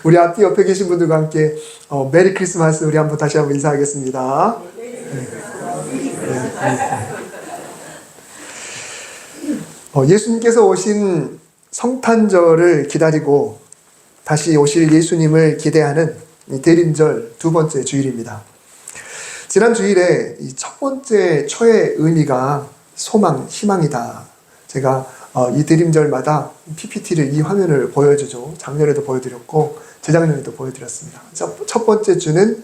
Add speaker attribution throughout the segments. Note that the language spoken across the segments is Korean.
Speaker 1: 우리 앞뒤 옆에 계신 분들과 함께 메리 크리스마스 우리 다시 한번 인사하겠습니다. 예수님께서 오신 성탄절을 기다리고 다시 오실 예수님을 기대하는 이 대림절 두 번째 주일입니다. 지난 주일에 이 첫 번째 초의 의미가 소망, 희망이다. 제가 이 대림절마다 PPT를 이 화면을 보여주죠. 작년에도 보여드렸고 재작년에도 보여드렸습니다. 첫 번째 주는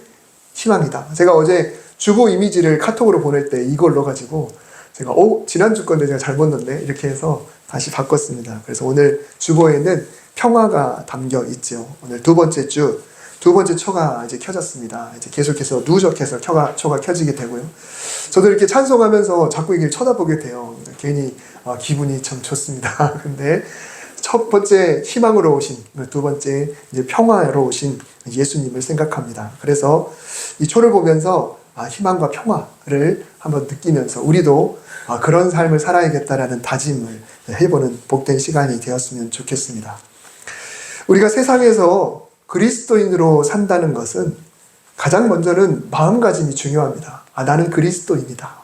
Speaker 1: 희망이다. 제가 어제 주보 이미지를 카톡으로 보낼 때 이걸 넣어가지고 제가 지난주 건데 제가 잘못 넣었네 이렇게 해서 다시 바꿨습니다. 그래서 오늘 주보에는 평화가 담겨 있죠. 오늘 두 번째 주 두 번째 초가 이제 켜졌습니다. 이제 계속해서 누적해서 초가 켜지게 되고요. 저도 이렇게 찬송하면서 자꾸 이걸 쳐다보게 돼요. 괜히 기분이 참 좋습니다. 근데 첫 번째 희망으로 오신, 두 번째 이제 평화로 오신 예수님을 생각합니다. 그래서 이 초를 보면서 희망과 평화를 한번 느끼면서 우리도 그런 삶을 살아야겠다라는 다짐을 해보는 복된 시간이 되었으면 좋겠습니다. 우리가 세상에서 그리스도인으로 산다는 것은 가장 먼저는 마음가짐이 중요합니다. 나는 그리스도인이다.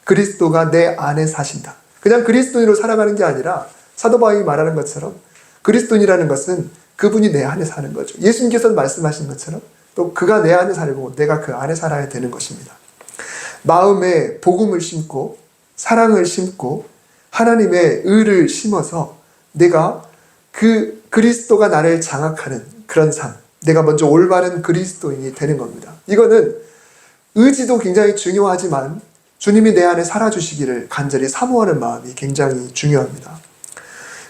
Speaker 1: 그리스도가 내 안에 사신다. 그냥 그리스도인으로 살아가는 게 아니라 사도 바울이 말하는 것처럼 그리스도인이라는 것은 그분이 내 안에 사는 거죠. 예수님께서 말씀하신 것처럼 또 그가 내 안에 살고 내가 그 안에 살아야 되는 것입니다. 마음에 복음을 심고 사랑을 심고 하나님의 의를 심어서 내가 그 그리스도가 나를 장악하는 그런 삶, 내가 먼저 올바른 그리스도인이 되는 겁니다. 이거는 의지도 굉장히 중요하지만 주님이 내 안에 살아주시기를 간절히 사모하는 마음이 굉장히 중요합니다.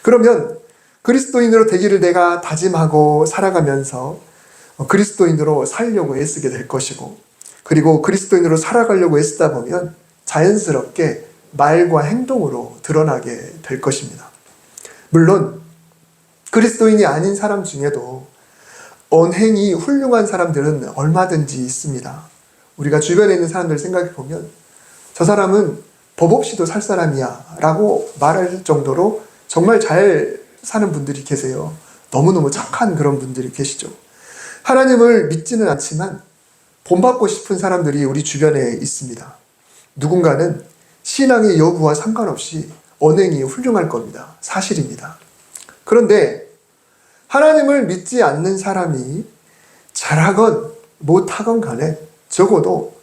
Speaker 1: 그러면 그리스도인으로 되기를 내가 다짐하고 살아가면서 그리스도인으로 살려고 애쓰게 될 것이고, 그리고 그리스도인으로 살아가려고 애쓰다 보면 자연스럽게 말과 행동으로 드러나게 될 것입니다. 물론 그리스도인이 아닌 사람 중에도 언행이 훌륭한 사람들은 얼마든지 있습니다. 우리가 주변에 있는 사람들 생각해 보면 저 사람은 법 없이도 살 사람이야 라고 말할 정도로 정말 잘 사는 분들이 계세요. 너무너무 착한 그런 분들이 계시죠. 하나님을 믿지는 않지만 본받고 싶은 사람들이 우리 주변에 있습니다. 누군가는 신앙의 여부와 상관없이 언행이 훌륭할 겁니다. 사실입니다. 그런데 하나님을 믿지 않는 사람이 잘하건 못하건 간에 적어도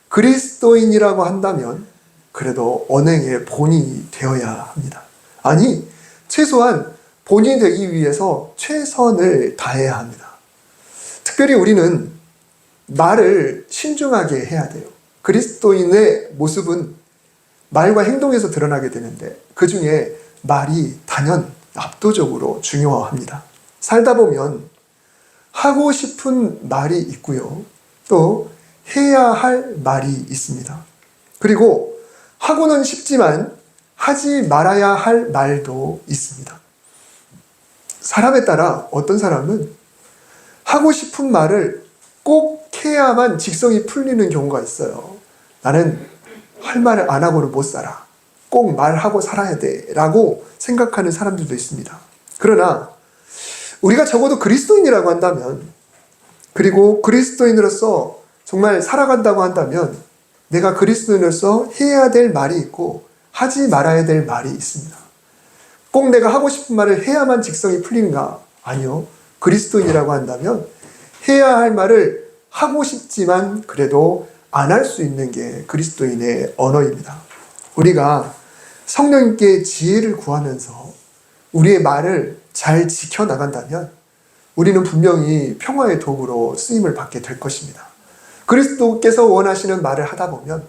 Speaker 1: 그리스도인이라고 한다면 그래도 언행의 본인이 되어야 합니다. 아니, 최소한 본인이 되기 위해서 최선을 다해야 합니다. 특별히 우리는 말을 신중하게 해야 돼요. 그리스도인의 모습은 말과 행동에서 드러나게 되는데 그 중에 말이 단연 압도적으로 중요합니다. 살다 보면 하고 싶은 말이 있고요. 또 해야 할 말이 있습니다. 그리고 하고는 싶지만 하지 말아야 할 말도 있습니다. 사람에 따라 어떤 사람은 하고 싶은 말을 꼭 해야만 직성이 풀리는 경우가 있어요. 나는 할 말을 안 하고는 못 살아. 꼭 말하고 살아야 돼 라고 생각하는 사람들도 있습니다. 그러나 우리가 적어도 그리스도인이라고 한다면, 그리고 그리스도인으로서 정말 살아간다고 한다면 내가 그리스도인으로서 해야 될 말이 있고 하지 말아야 될 말이 있습니다. 꼭 내가 하고 싶은 말을 해야만 직성이 풀리는가? 아니요. 그리스도인이라고 한다면 해야 할 말을 하고 싶지만 그래도 안 할 수 있는 게 그리스도인의 언어입니다. 우리가 성령님께 지혜를 구하면서 우리의 말을 잘 지켜나간다면 우리는 분명히 평화의 도구로 쓰임을 받게 될 것입니다. 그리스도께서 원하시는 말을 하다 보면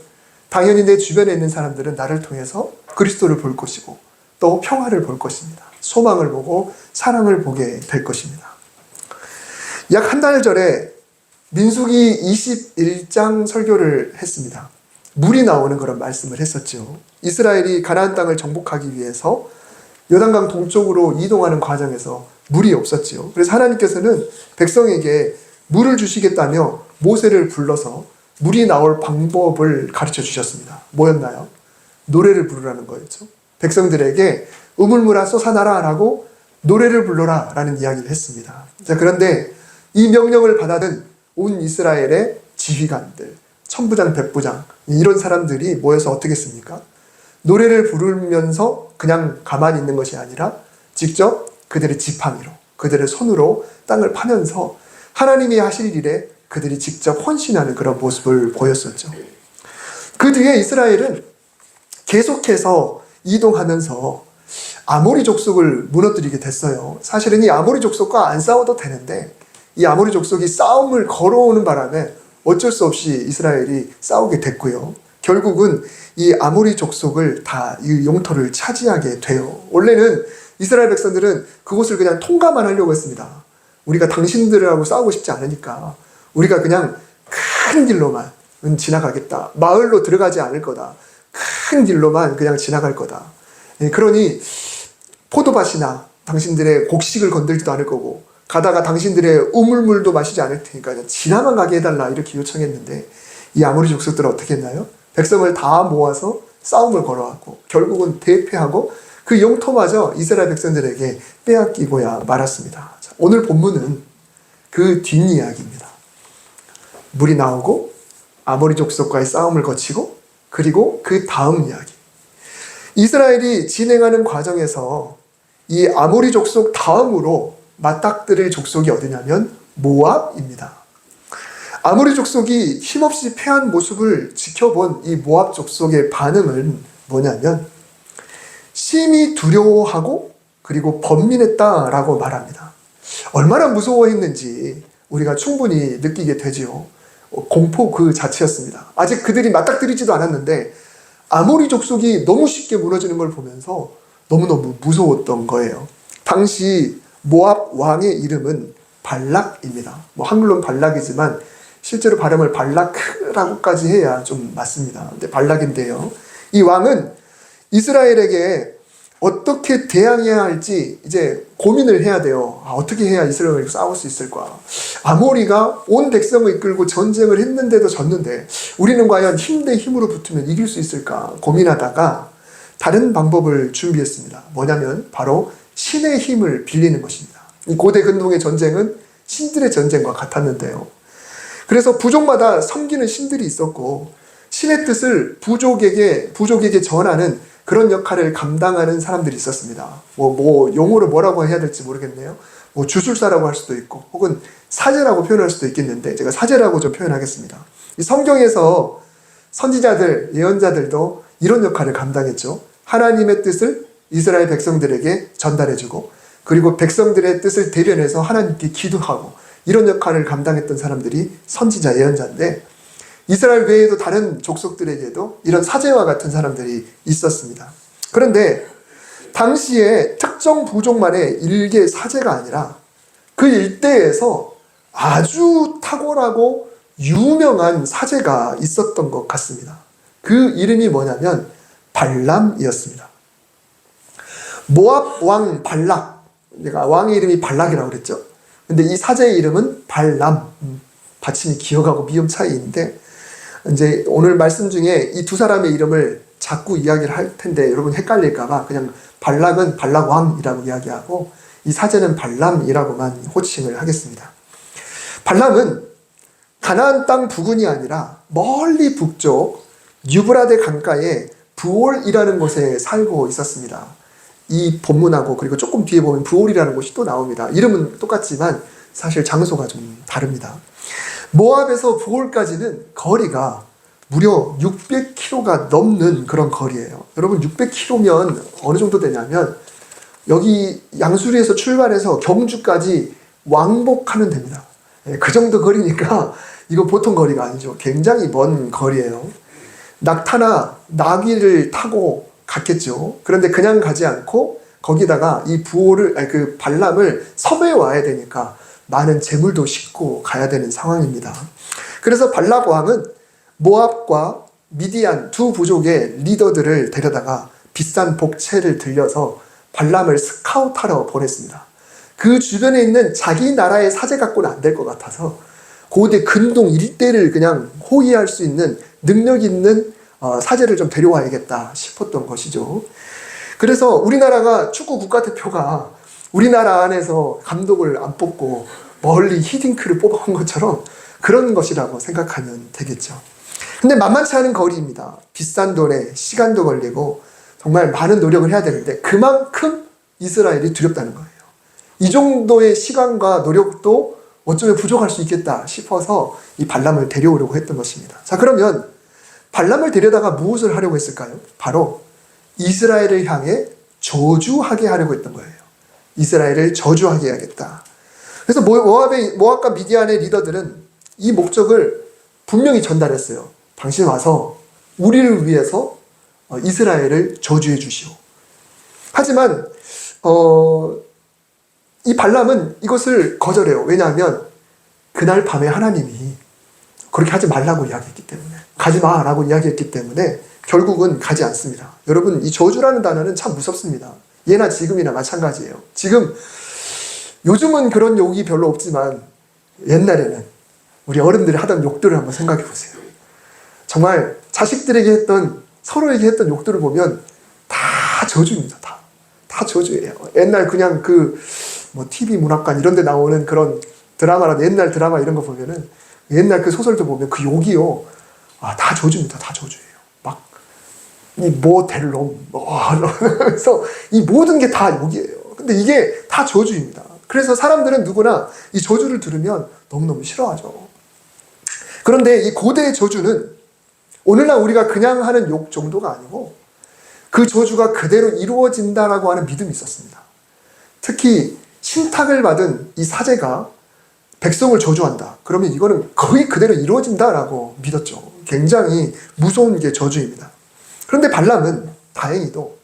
Speaker 1: 당연히 내 주변에 있는 사람들은 나를 통해서 그리스도를 볼 것이고 또 평화를 볼 것입니다. 소망을 보고 사랑을 보게 될 것입니다. 약 한 달 전에 민수기 21장 설교를 했습니다. 물이 나오는 그런 말씀을 했었죠. 이스라엘이 가나안 땅을 정복하기 위해서 요단강 동쪽으로 이동하는 과정에서 물이 없었지요. 그래서 하나님께서는 백성에게 물을 주시겠다며 모세를 불러서 물이 나올 방법을 가르쳐 주셨습니다. 뭐였나요? 노래를 부르라는 거였죠. 백성들에게 우물물아 쏟아나라 라고 노래를 불러라 라는 이야기를 했습니다. 자, 그런데 이 명령을 받아든 온 이스라엘의 지휘관들, 천부장, 백부장, 이런 사람들이 모여서 어떻게 했습니까? 노래를 부르면서 그냥 가만히 있는 것이 아니라 직접 그들의 지팡이로, 그들의 손으로 땅을 파면서 하나님이 하실 일에 그들이 직접 헌신하는 그런 모습을 보였었죠. 그 뒤에 이스라엘은 계속해서 이동하면서 아모리 족속을 무너뜨리게 됐어요. 사실은 이 아모리 족속과 안 싸워도 되는데 이 아모리 족속이 싸움을 걸어오는 바람에 어쩔 수 없이 이스라엘이 싸우게 됐고요. 결국은 이 아모리 족속을 다 이 영토를 차지하게 돼요. 원래는 이스라엘 백성들은 그곳을 그냥 통과만 하려고 했습니다. 우리가 당신들하고 싸우고 싶지 않으니까 우리가 그냥 큰 길로만 지나가겠다. 마을로 들어가지 않을 거다. 큰 길로만 그냥 지나갈 거다. 그러니 포도밭이나 당신들의 곡식을 건들지도 않을 거고 가다가 당신들의 우물물도 마시지 않을 테니까 그냥 지나만 가게 해달라 이렇게 요청했는데 이 아모리 족속들은 어떻게 했나요? 백성을 다 모아서 싸움을 걸어왔고 결국은 대패하고 그 영토마저 이스라엘 백성들에게 빼앗기고야 말았습니다. 자, 오늘 본문은 그 뒷이야기입니다. 물이 나오고 아모리 족속과의 싸움을 거치고 그리고 그 다음 이야기. 이스라엘이 진행하는 과정에서 이 아모리 족속 다음으로 맞닥뜨릴 족속이 어디냐면 모압입니다. 아모리 족속이 힘없이 패한 모습을 지켜본 이 모압 족속의 반응은 뭐냐면 심히 두려워하고 그리고 번민했다라고 말합니다. 얼마나 무서워했는지 우리가 충분히 느끼게 되지요. 공포 그 자체였습니다. 아직 그들이 맞닥뜨리지도 않았는데 아모리 족속이 너무 쉽게 무너지는 걸 보면서 너무너무 무서웠던 거예요. 당시 모압 왕의 이름은 발락입니다. 한글로는 발락이지만 실제로 발음을 발라크라고까지 해야 좀 맞습니다. 근데 발락인데요. 이 왕은 이스라엘에게 어떻게 대항해야 할지 이제 고민을 해야 돼요. 어떻게 해야 이스라엘을 싸울 수 있을까? 아모리가 온 백성을 이끌고 전쟁을 했는데도 졌는데 우리는 과연 힘 대 힘으로 붙으면 이길 수 있을까? 고민하다가 다른 방법을 준비했습니다. 뭐냐면 바로 신의 힘을 빌리는 것입니다. 이 고대 근동의 전쟁은 신들의 전쟁과 같았는데요. 그래서 부족마다 섬기는 신들이 있었고 신의 뜻을 부족에게 전하는 그런 역할을 감당하는 사람들이 있었습니다. 용어로 뭐라고 해야 될지 모르겠네요. 주술사라고 할 수도 있고 혹은 사제라고 표현할 수도 있겠는데 제가 사제라고 좀 표현하겠습니다. 이 성경에서 선지자들, 예언자들도 이런 역할을 감당했죠. 하나님의 뜻을 이스라엘 백성들에게 전달해주고 그리고 백성들의 뜻을 대변해서 하나님께 기도하고 이런 역할을 감당했던 사람들이 선지자, 예언자인데 이스라엘 외에도 다른 족속들에게도 이런 사제와 같은 사람들이 있었습니다. 그런데 당시에 특정 부족만의 일개 사제가 아니라 그 일대에서 아주 탁월하고 유명한 사제가 있었던 것 같습니다. 그 이름이 뭐냐면 발람이었습니다. 모압 왕 발락, 내가 왕의 이름이 발락이라고 그랬죠. 근데 이 사제의 이름은 발람, 받침이 기억하고 미음 차이인데 이제 오늘 말씀 중에 이 두 사람의 이름을 자꾸 이야기를 할 텐데 여러분 헷갈릴까봐 그냥 발락은 발락왕이라고 이야기하고 이 사제는 발람이라고만 호칭을 하겠습니다. 발람은 가나안 땅 부근이 아니라 멀리 북쪽 유브라데 강가에 부올이라는 곳에 살고 있었습니다. 이 본문하고 그리고 조금 뒤에 보면 부올이라는 곳이 또 나옵니다. 이름은 똑같지만 사실 장소가 좀 다릅니다. 모압에서 부올까지는 거리가 무려 600km가 넘는 그런 거리예요. 여러분 600km면 어느 정도 되냐면 여기 양수리에서 출발해서 경주까지 왕복하면 됩니다. 그 정도 거리니까 이거 보통 거리가 아니죠. 굉장히 먼 거리예요. 낙타나 나귀를 타고 갔겠죠. 그런데 그냥 가지 않고 거기다가 이 그 발람을 섭외해 와야 되니까 많은 재물도 싣고 가야 되는 상황입니다. 그래서 발락 왕은 모압과 미디안 두 부족의 리더들을 데려다가 비싼 복채를 들려서 발람을 스카우트하러 보냈습니다. 그 주변에 있는 자기 나라의 사제 갖고는 안 될 것 같아서 고대 근동 일대를 그냥 호위할 수 있는 능력 있는 사제를 좀 데려와야겠다 싶었던 것이죠. 그래서 우리나라가 축구 국가대표가 우리나라 안에서 감독을 안 뽑고 멀리 히딩크를 뽑아온 것처럼 그런 것이라고 생각하면 되겠죠. 근데 만만치 않은 거리입니다. 비싼 돈에 시간도 걸리고 정말 많은 노력을 해야 되는데 그만큼 이스라엘이 두렵다는 거예요. 이 정도의 시간과 노력도 어쩌면 부족할 수 있겠다 싶어서 이 발람을 데려오려고 했던 것입니다. 자, 그러면 발람을 데려다가 무엇을 하려고 했을까요? 바로 이스라엘을 향해 저주하게 하려고 했던 거예요. 이스라엘을 저주하게 해야겠다. 그래서 모압과 미디안의 리더들은 이 목적을 분명히 전달했어요. 당신 와서 우리를 위해서 이스라엘을 저주해 주시오. 하지만 이 발람은 이것을 거절해요. 왜냐하면 그날 밤에 하나님이 그렇게 하지 말라고 이야기했기 때문에, 가지 마라고 이야기했기 때문에 결국은 가지 않습니다. 여러분, 이 저주라는 단어는 참 무섭습니다. 예나 지금이나 마찬가지예요. 지금 요즘은 그런 욕이 별로 없지만 옛날에는 우리 어른들이 하던 욕들을 한번 생각해 보세요. 정말 자식들에게 했던, 서로에게 했던 욕들을 보면 다 저주입니다. 다 저주예요. 옛날 그냥 TV 문학관 이런 데 나오는 그런 드라마나 옛날 드라마 이런 거 보면은 옛날 그 소설도 보면 그 욕이요. 다 저주입니다. 다 저주예요. 막, 이 모델놈, 그래서 이 모든 게 다 욕이에요. 근데 이게 다 저주입니다. 그래서 사람들은 누구나 이 저주를 들으면 너무너무 싫어하죠. 그런데 이 고대의 저주는 오늘날 우리가 그냥 하는 욕 정도가 아니고 그 저주가 그대로 이루어진다라고 하는 믿음이 있었습니다. 특히 신탁을 받은 이 사제가 백성을 저주한다. 그러면 이거는 거의 그대로 이루어진다라고 믿었죠. 굉장히 무서운 게 저주입니다. 그런데 발람은 다행히도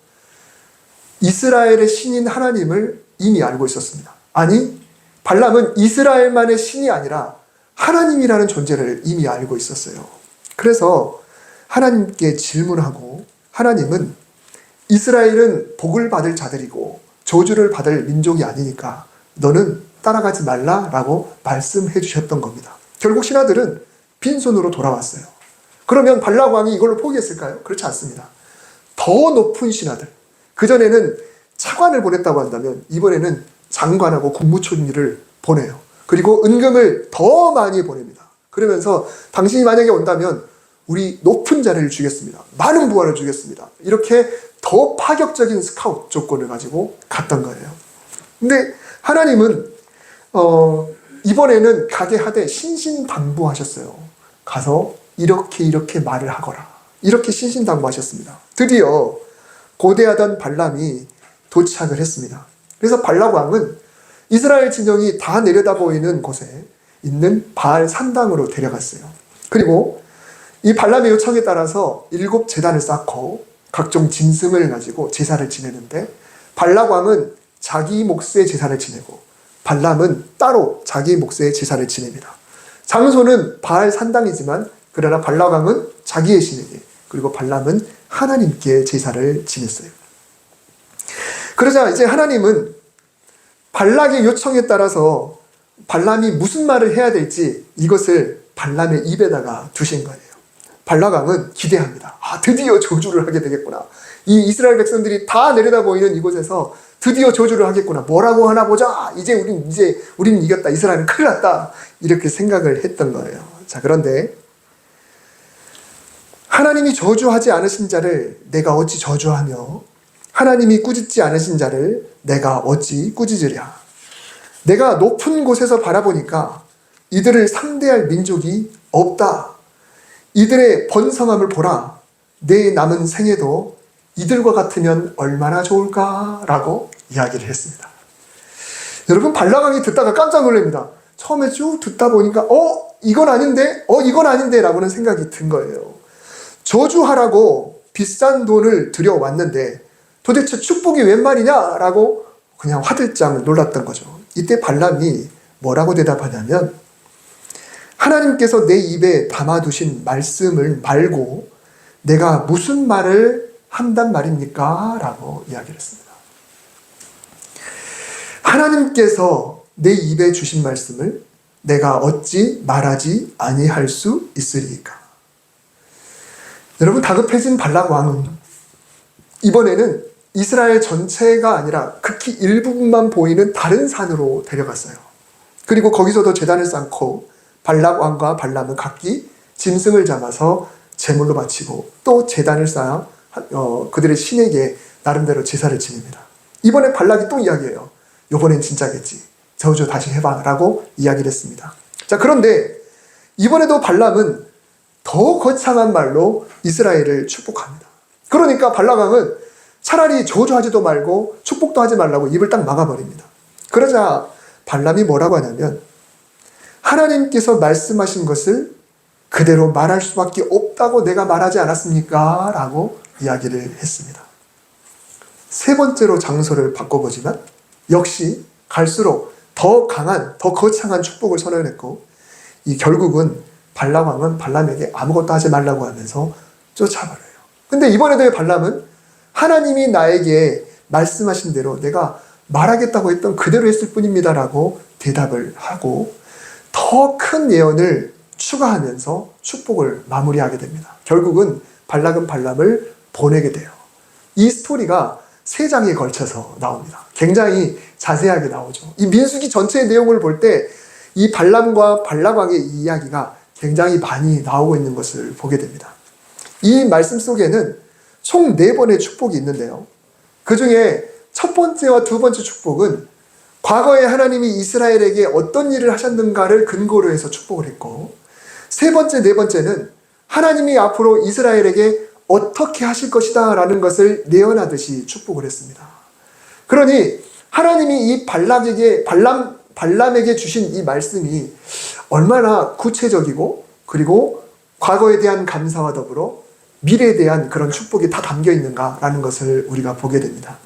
Speaker 1: 이스라엘의 신인 하나님을 이미 알고 있었습니다. 아니, 발람은 이스라엘만의 신이 아니라 하나님이라는 존재를 이미 알고 있었어요. 그래서 하나님께 질문하고, 하나님은 이스라엘은 복을 받을 자들이고 저주를 받을 민족이 아니니까 너는 따라가지 말라라고 말씀해 주셨던 겁니다. 결국 신하들은 빈손으로 돌아왔어요. 그러면 발락 왕이 이걸로 포기했을까요? 그렇지 않습니다. 더 높은 신하들, 그전에는 차관을 보냈다고 한다면 이번에는 장관하고 국무총리를 보내요. 그리고 은금을 더 많이 보냅니다. 그러면서 당신이 만약에 온다면 우리 높은 자리를 주겠습니다. 많은 부하를 주겠습니다. 이렇게 더 파격적인 스카우트 조건을 가지고 갔던 거예요. 근데 하나님은 이번에는 가게 하되 신신당부하셨어요. 가서 이렇게 말을 하거라. 이렇게 신신당부하셨습니다. 드디어 고대하던 발람이 도착을 했습니다. 그래서 발락 왕은 이스라엘 진영이 다 내려다 보이는 곳에 있는 바알 산당으로 데려갔어요. 그리고 이 발람의 요청에 따라서 7 제단을 쌓고 각종 짐승을 가지고 제사를 지내는데, 발락 왕은 자기 몫의 제사를 지내고 발람은 따로 자기 몫의 제사를 지냅니다. 장소는 바알 산당이지만 그러나 발락 왕은 자기의 신에게, 그리고 발람은 하나님께 제사를 지냈어요. 그러자 이제 하나님은 발락의 요청에 따라서 발람이 무슨 말을 해야 될지 이것을 발람의 입에다가 두신 거예요. 발락 왕은 기대합니다. 드디어 저주를 하게 되겠구나. 이 이스라엘 백성들이 다 내려다 보이는 이곳에서 드디어 저주를 하겠구나. 뭐라고 하나 보자. 이제 우리는 이겼다. 이스라엘은 큰일 났다. 이렇게 생각을 했던 거예요. 자, 그런데 하나님이 저주하지 않으신 자를 내가 어찌 저주하며 하나님이 꾸짖지 않으신 자를 내가 어찌 꾸짖으랴. 내가 높은 곳에서 바라보니까 이들을 상대할 민족이 없다. 이들의 번성함을 보라. 내 남은 생에도 이들과 같으면 얼마나 좋을까라고 이야기를 했습니다. 여러분, 발락 왕이 듣다가 깜짝 놀랍니다. 처음에 쭉 듣다 보니까 이건 아닌데? 이건 아닌데? 라고는 생각이 든 거예요. 저주하라고 비싼 돈을 들여왔는데 도대체 축복이 웬 말이냐라고 그냥 화들짝 놀랐던 거죠. 이때 발람이 뭐라고 대답하냐면, 하나님께서 내 입에 담아두신 말씀을 말고 내가 무슨 말을 한단 말입니까? 라고 이야기를 했습니다. 하나님께서 내 입에 주신 말씀을 내가 어찌 말하지 아니할 수 있으리까? 여러분, 다급해진 발락 왕은 이번에는 이스라엘 전체가 아니라 극히 일부분만 보이는 다른 산으로 데려갔어요. 그리고 거기서도 제단을 쌓고 발락 왕과 발람은 각기 짐승을 잡아서 제물로 바치고 또 제단을 쌓아 그들의 신에게 나름대로 제사를 지냅니다. 이번에 발락이 또 이야기해요. 이번엔 진짜겠지. 저주 다시 해봐 라고 이야기를 했습니다. 자, 그런데 이번에도 발람은 더 거창한 말로 이스라엘을 축복합니다. 그러니까 발락 왕은 차라리 저주하지도 말고 축복도 하지 말라고 입을 딱 막아버립니다. 그러자 발람이 뭐라고 하냐면 하나님께서 말씀하신 것을 그대로 말할 수밖에 없다고 내가 말하지 않았습니까? 라고 이야기를 했습니다. 세 번째로 장소를 바꿔보지만 역시 갈수록 더 강한, 더 거창한 축복을 선언했고 결국은 발람 왕은 발람에게 아무것도 하지 말라고 하면서 쫓아버려요. 근데 이번에도 발람은 하나님이 나에게 말씀하신 대로 내가 말하겠다고 했던 그대로 했을 뿐입니다 라고 대답을 하고 더 큰 예언을 추가하면서 축복을 마무리하게 됩니다. 결국은 발락은 발람을 보내게 돼요. 이 스토리가 3장에 걸쳐서 나옵니다. 굉장히 자세하게 나오죠. 이 민수기 전체의 내용을 볼 때 이 발람과 발락 왕의 이야기가 굉장히 많이 나오고 있는 것을 보게 됩니다. 이 말씀 속에는 총 4번의 축복이 있는데요. 그 중에 첫 번째와 두 번째 축복은 과거에 하나님이 이스라엘에게 어떤 일을 하셨는가를 근거로 해서 축복을 했고, 세 번째, 네 번째는 하나님이 앞으로 이스라엘에게 어떻게 하실 것이다 라는 것을 예언하듯이 축복을 했습니다. 그러니 하나님이 이 발람에게 주신 이 말씀이 얼마나 구체적이고 그리고 과거에 대한 감사와 더불어 미래에 대한 그런 축복이 다 담겨 있는가라는 것을 우리가 보게 됩니다.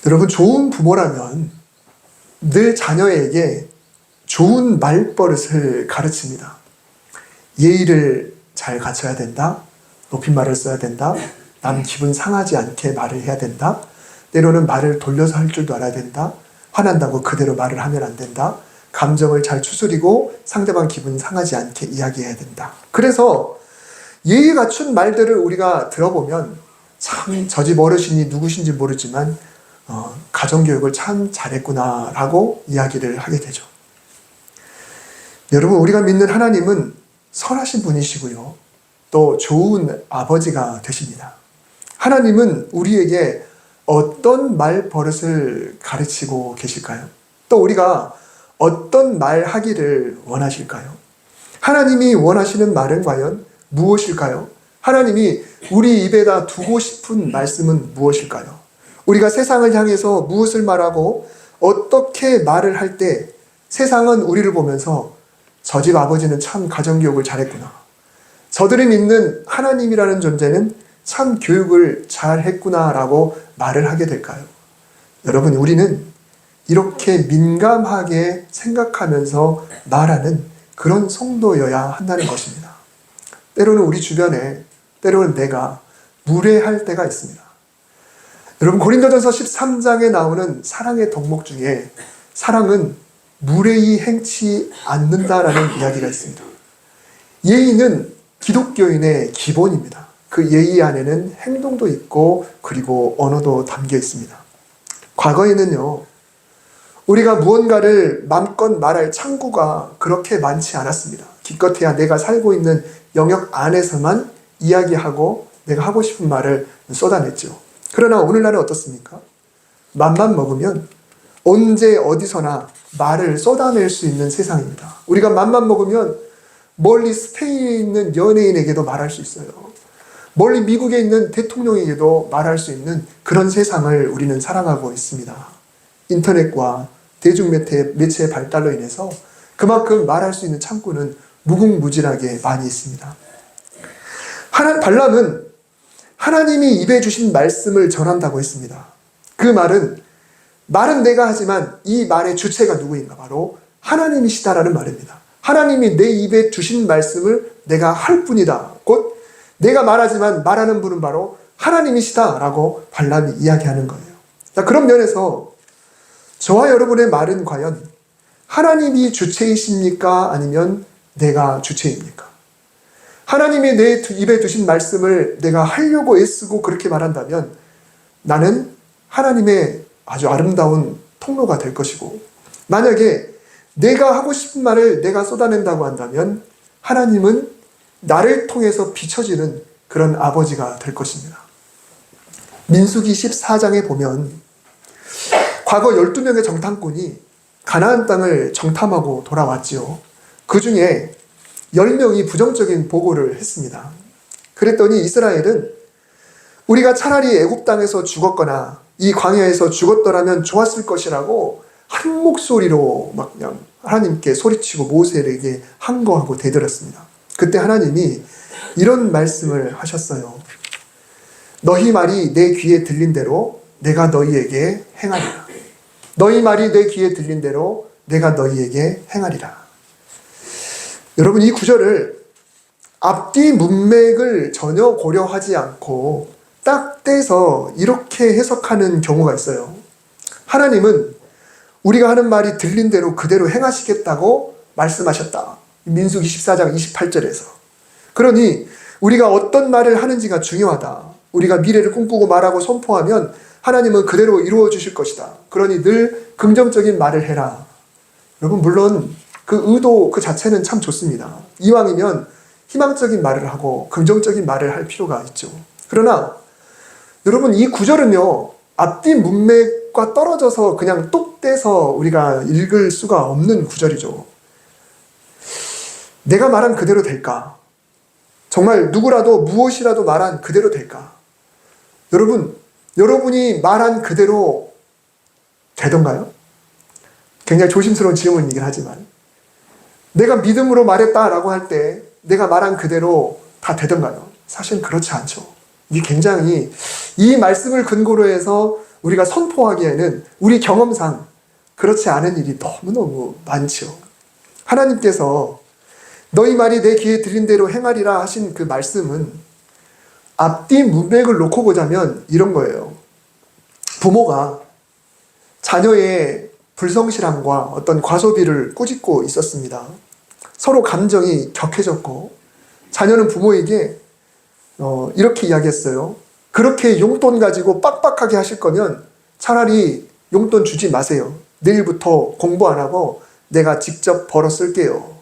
Speaker 1: 여러분, 좋은 부모라면 늘 자녀에게 좋은 말버릇을 가르칩니다. 예의를 잘 갖춰야 된다. 높임말을 써야 된다. 남 기분 상하지 않게 말을 해야 된다. 때로는 말을 돌려서 할 줄도 알아야 된다. 화난다고 그대로 말을 하면 안 된다. 감정을 잘 추스리고 상대방 기분 상하지 않게 이야기해야 된다. 그래서 예의 갖춘 말들을 우리가 들어보면 참 저 집 어르신이 누구신지 모르지만 가정교육을 참 잘했구나라고 이야기를 하게 되죠. 여러분, 우리가 믿는 하나님은 선하신 분이시고요. 또 좋은 아버지가 되십니다. 하나님은 우리에게 어떤 말 버릇을 가르치고 계실까요? 또 우리가 어떤 말 하기를 원하실까요? 하나님이 원하시는 말은 과연 무엇일까요? 하나님이 우리 입에다 두고 싶은 말씀은 무엇일까요? 우리가 세상을 향해서 무엇을 말하고 어떻게 말을 할 때 세상은 우리를 보면서 저 집 아버지는 참 가정교육을 잘했구나. 저들이 믿는 하나님이라는 존재는 참 교육을 잘했구나라고 말을 하게 될까요? 여러분, 우리는 이렇게 민감하게 생각하면서 말하는 그런 성도여야 한다는 것입니다. 때로는 우리 주변에, 때로는 내가 무례할 때가 있습니다. 여러분, 고린도전서 13장에 나오는 사랑의 덕목 중에 사랑은 무례히 행치 않는다라는 이야기가 있습니다. 예의는 기독교인의 기본입니다. 그 예의 안에는 행동도 있고 그리고 언어도 담겨 있습니다. 과거에는요, 우리가 무언가를 맘껏 말할 창구가 그렇게 많지 않았습니다. 기껏해야 내가 살고 있는 영역 안에서만 이야기하고 내가 하고 싶은 말을 쏟아냈죠. 그러나 오늘날은 어떻습니까? 맘만 먹으면 언제 어디서나 말을 쏟아낼 수 있는 세상입니다. 우리가 맘만 먹으면 멀리 스페인에 있는 연예인에게도 말할 수 있어요. 멀리 미국에 있는 대통령에게도 말할 수 있는 그런 세상을 우리는 살아가고 있습니다. 인터넷과 대중매체의 발달로 인해서 그만큼 말할 수 있는 창구는 무궁무진하게 많이 있습니다. 발람은 하나님이 입에 주신 말씀을 전한다고 했습니다. 그 말은 내가 하지만 이 말의 주체가 누구인가? 바로 하나님이시다라는 말입니다. 하나님이 내 입에 주신 말씀을 내가 할 뿐이다. 곧 내가 말하지만 말하는 분은 바로 하나님이시다라고 발람이 이야기하는 거예요. 자, 그런 면에서 저와 여러분의 말은 과연 하나님이 주체이십니까? 아니면 내가 주체입니까? 하나님이 내 입에 두신 말씀을 내가 하려고 애쓰고 그렇게 말한다면 나는 하나님의 아주 아름다운 통로가 될 것이고, 만약에 내가 하고 싶은 말을 내가 쏟아낸다고 한다면 하나님은 나를 통해서 비춰지는 그런 아버지가 될 것입니다. 민수기 14장에 보면 과거 12명의 정탐꾼이 가나안 땅을 정탐하고 돌아왔지요. 그 중에 10명이 부정적인 보고를 했습니다. 그랬더니 이스라엘은 우리가 차라리 애굽 땅에서 죽었거나 이 광야에서 죽었더라면 좋았을 것이라고 한 목소리로 막 그냥 하나님께 소리치고 모세에게 항거하고 대들었습니다. 그때 하나님이 이런 말씀을 하셨어요. 너희 말이 내 귀에 들린 대로 내가 너희에게 행하리라. 너희 말이 내 귀에 들린 대로 내가 너희에게 행하리라. 여러분, 이 구절을 앞뒤 문맥을 전혀 고려하지 않고 딱 떼서 이렇게 해석하는 경우가 있어요. 하나님은 우리가 하는 말이 들린 대로 그대로 행하시겠다고 말씀하셨다. 민수기 14장 28절에서. 그러니 우리가 어떤 말을 하는지가 중요하다. 우리가 미래를 꿈꾸고 말하고 선포하면 하나님은 그대로 이루어 주실 것이다. 그러니 늘 긍정적인 말을 해라. 여러분, 물론 그 의도 그 자체는 참 좋습니다. 이왕이면 희망적인 말을 하고 긍정적인 말을 할 필요가 있죠. 그러나 여러분, 이 구절은요, 앞뒤 문맥과 떨어져서 그냥 뚝 떼서 우리가 읽을 수가 없는 구절이죠. 내가 말한 그대로 될까? 정말 누구라도 무엇이라도 말한 그대로 될까? 여러분, 여러분이 말한 그대로 되던가요? 굉장히 조심스러운 질문이긴 하지만 내가 믿음으로 말했다라고 할 때 내가 말한 그대로 다 되던가요? 사실 그렇지 않죠. 이게 굉장히 이 말씀을 근거로 해서 우리가 선포하기에는 우리 경험상 그렇지 않은 일이 너무너무 많죠. 하나님께서 너희 말이 내 귀에 들린 대로 행하리라 하신 그 말씀은 앞뒤 문맥을 놓고 보자면 이런 거예요. 부모가 자녀의 불성실함과 어떤 과소비를 꾸짖고 있었습니다. 서로 감정이 격해졌고 자녀는 부모에게 이렇게 이야기했어요. 그렇게 용돈 가지고 빡빡하게 하실 거면 차라리 용돈 주지 마세요. 내일부터 공부 안 하고 내가 직접 벌어 쓸게요.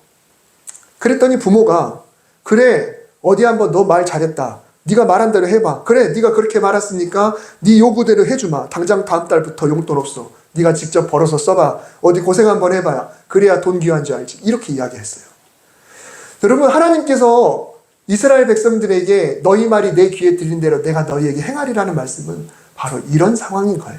Speaker 1: 그랬더니 부모가 그래, 어디 한번 너 말 잘했다. 네가 말한 대로 해봐. 그래, 네가 그렇게 말했으니까 네 요구대로 해주마. 당장 다음 달부터 용돈 없어. 네가 직접 벌어서 써봐. 어디 고생 한번 해봐야. 그래야 돈 귀한 줄 알지. 이렇게 이야기했어요. 여러분, 하나님께서 이스라엘 백성들에게 너희 말이 내 귀에 들린 대로 내가 너희에게 행하리라는 말씀은 바로 이런 상황인 거예요.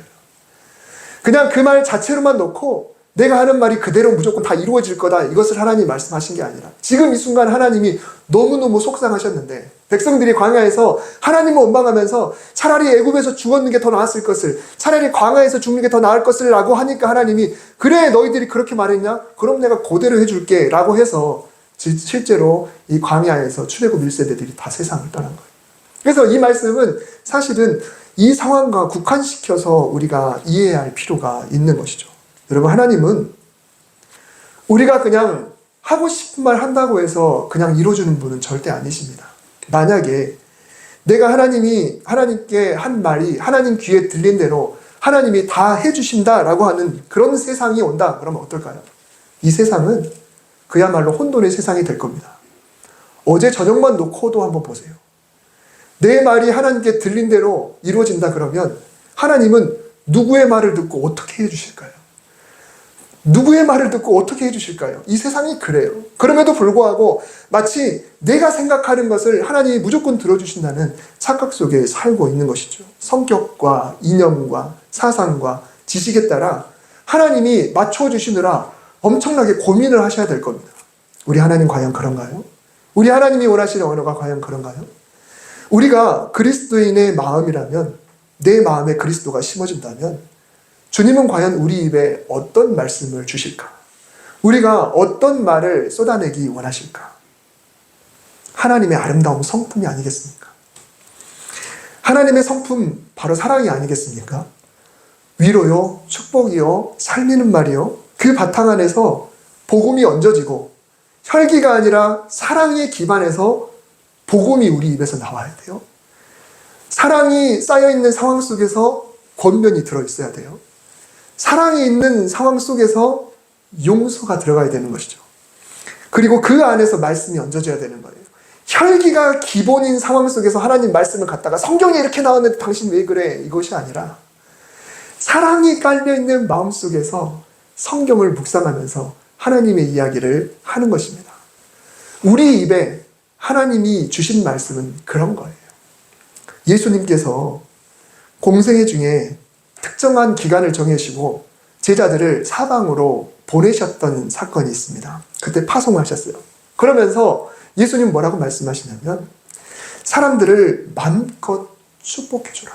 Speaker 1: 그냥 그 말 자체로만 놓고 내가 하는 말이 그대로 무조건 다 이루어질 거다, 이것을 하나님이 말씀하신 게 아니라 지금 이 순간 하나님이 너무너무 속상하셨는데 백성들이 광야에서 하나님을 원망하면서 차라리 애굽에서 죽었는 게 더 나았을 것을, 차라리 광야에서 죽는 게 더 나을 것을 라고 하니까 하나님이 그래, 너희들이 그렇게 말했냐? 그럼 내가 그대로 해줄게 라고 해서 실제로 이 광야에서 출애굽 1세대들이 다 세상을 떠난 거예요. 그래서 이 말씀은 사실은 이 상황과 국한시켜서 우리가 이해해야 할 필요가 있는 것이죠. 여러분, 하나님은 우리가 그냥 하고 싶은 말 한다고 해서 그냥 이루어주는 분은 절대 아니십니다. 만약에 내가 하나님께 한 말이 하나님 귀에 들린 대로 하나님이 다 해주신다라고 하는 그런 세상이 온다, 그러면 어떨까요? 이 세상은 그야말로 혼돈의 세상이 될 겁니다. 어제 저녁만 놓고도 한번 보세요. 내 말이 하나님께 들린 대로 이루어진다 그러면 하나님은 누구의 말을 듣고 어떻게 해주실까요? 누구의 말을 듣고 어떻게 해주실까요? 이 세상이 그래요. 그럼에도 불구하고 마치 내가 생각하는 것을 하나님이 무조건 들어주신다는 착각 속에 살고 있는 것이죠. 성격과 이념과 사상과 지식에 따라 하나님이 맞춰주시느라 엄청나게 고민을 하셔야 될 겁니다. 우리 하나님 과연 그런가요? 우리 하나님이 원하시는 언어가 과연 그런가요? 우리가 그리스도인의 마음이라면, 내 마음에 그리스도가 심어진다면 주님은 과연 우리 입에 어떤 말씀을 주실까? 우리가 어떤 말을 쏟아내기 원하실까? 하나님의 아름다운 성품이 아니겠습니까? 하나님의 성품 바로 사랑이 아니겠습니까? 위로요, 축복이요, 살리는 말이요, 그 바탕 안에서 복음이 얹어지고 혈기가 아니라 사랑에 기반해서 복음이 우리 입에서 나와야 돼요. 사랑이 쌓여있는 상황 속에서 권면이 들어있어야 돼요. 사랑이 있는 상황 속에서 용서가 들어가야 되는 것이죠. 그리고 그 안에서 말씀이 얹어져야 되는 거예요. 혈기가 기본인 상황 속에서 하나님 말씀을 갖다가 성경에 이렇게 나왔는데 당신 왜 그래? 이것이 아니라 사랑이 깔려있는 마음속에서 성경을 묵상하면서 하나님의 이야기를 하는 것입니다. 우리 입에 하나님이 주신 말씀은 그런 거예요. 예수님께서 공생애 중에 특정한 기간을 정해시고 제자들을 사방으로 보내셨던 사건이 있습니다. 그때 파송하셨어요. 그러면서 예수님 뭐라고 말씀하시냐면 사람들을 마음껏 축복해주라.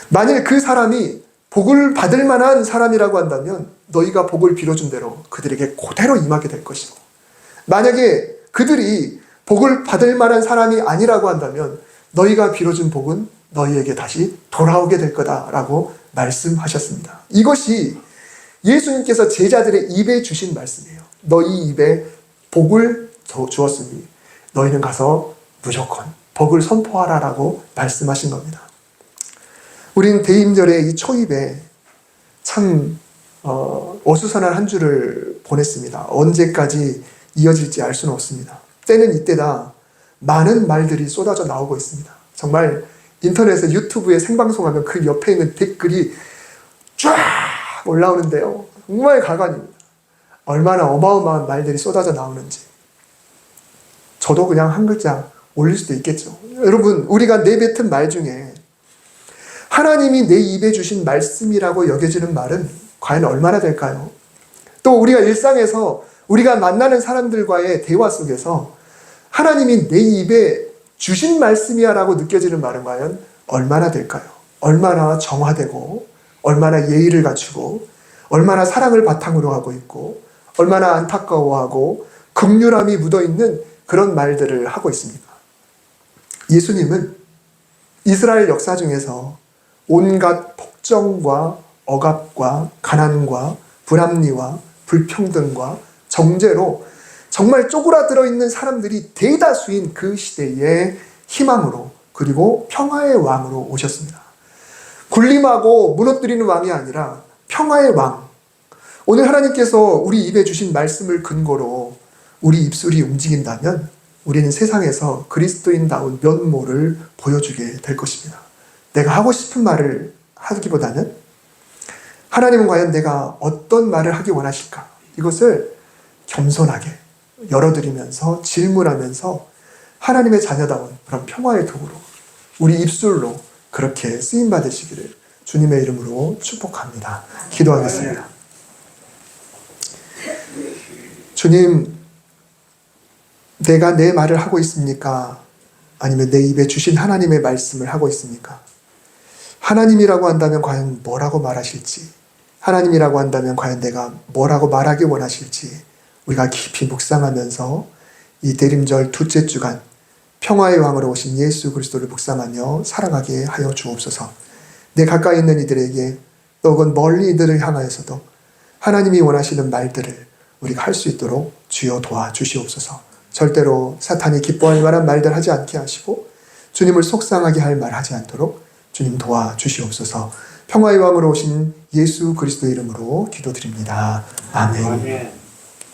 Speaker 1: 만일 그 사람이 복을 받을 만한 사람이라고 한다면 너희가 복을 빌어준 대로 그들에게 그대로 임하게 될 것이고, 만약에 그들이 복을 받을 만한 사람이 아니라고 한다면 너희가 빌어준 복은 너희에게 다시 돌아오게 될 거다라고 말씀하셨습니다. 이것이 예수님께서 제자들의 입에 주신 말씀이에요. 너희 입에 복을 주었으니 너희는 가서 무조건 복을 선포하라라고 말씀하신 겁니다. 우리는 대임절의 이 초입에 참 어수선한 한 주를 보냈습니다. 언제까지 이어질지 알 수는 없습니다. 때는 이때다 많은 말들이 쏟아져 나오고 있습니다. 정말 인터넷에 유튜브에 생방송하면 그 옆에 있는 댓글이 쫙 올라오는데요. 정말 가관입니다. 얼마나 어마어마한 말들이 쏟아져 나오는지. 저도 그냥 한 글자 올릴 수도 있겠죠. 여러분, 우리가 내뱉은 말 중에 하나님이 내 입에 주신 말씀이라고 여겨지는 말은 과연 얼마나 될까요? 또 우리가 일상에서 우리가 만나는 사람들과의 대화 속에서 하나님이 내 입에 주신 말씀이야 라고 느껴지는 말은 과연 얼마나 될까요? 얼마나 정화되고 얼마나 예의를 갖추고 얼마나 사랑을 바탕으로 하고 있고 얼마나 안타까워하고 긍휼함이 묻어있는 그런 말들을 하고 있습니까? 예수님은 이스라엘 역사 중에서 온갖 폭정과 억압과 가난과 불합리와 불평등과 정죄로 정말 쪼그라들어 있는 사람들이 대다수인 그 시대의 희망으로 그리고 평화의 왕으로 오셨습니다. 군림하고 무너뜨리는 왕이 아니라 평화의 왕. 오늘 하나님께서 우리 입에 주신 말씀을 근거로 우리 입술이 움직인다면 우리는 세상에서 그리스도인다운 면모를 보여주게 될 것입니다. 내가 하고 싶은 말을 하기보다는 하나님은 과연 내가 어떤 말을 하기 원하실까? 이것을 겸손하게 열어드리면서 질문하면서 하나님의 자녀다운 그런 평화의 도구로 우리 입술로 그렇게 쓰임받으시기를 주님의 이름으로 축복합니다. 기도하겠습니다. 주님, 내가 내 말을 하고 있습니까? 아니면 내 입에 주신 하나님의 말씀을 하고 있습니까? 하나님이라고 한다면 과연 뭐라고 말하실지, 하나님이라고 한다면 과연 내가 뭐라고 말하기 원하실지 우리가 깊이 묵상하면서 이 대림절 둘째 주간 평화의 왕으로 오신 예수 그리스도를 묵상하며 살아가게 하여 주옵소서. 내 가까이 있는 이들에게 또 혹은 멀리 이들을 향하여서도 하나님이 원하시는 말들을 우리가 할 수 있도록 주여 도와주시옵소서. 절대로 사탄이 기뻐할 만한 말들 하지 않게 하시고 주님을 속상하게 할 말 하지 않도록 주님 도와주시옵소서. 평화의 왕으로 오신 예수 그리스도의 이름으로 기도드립니다. 아멘.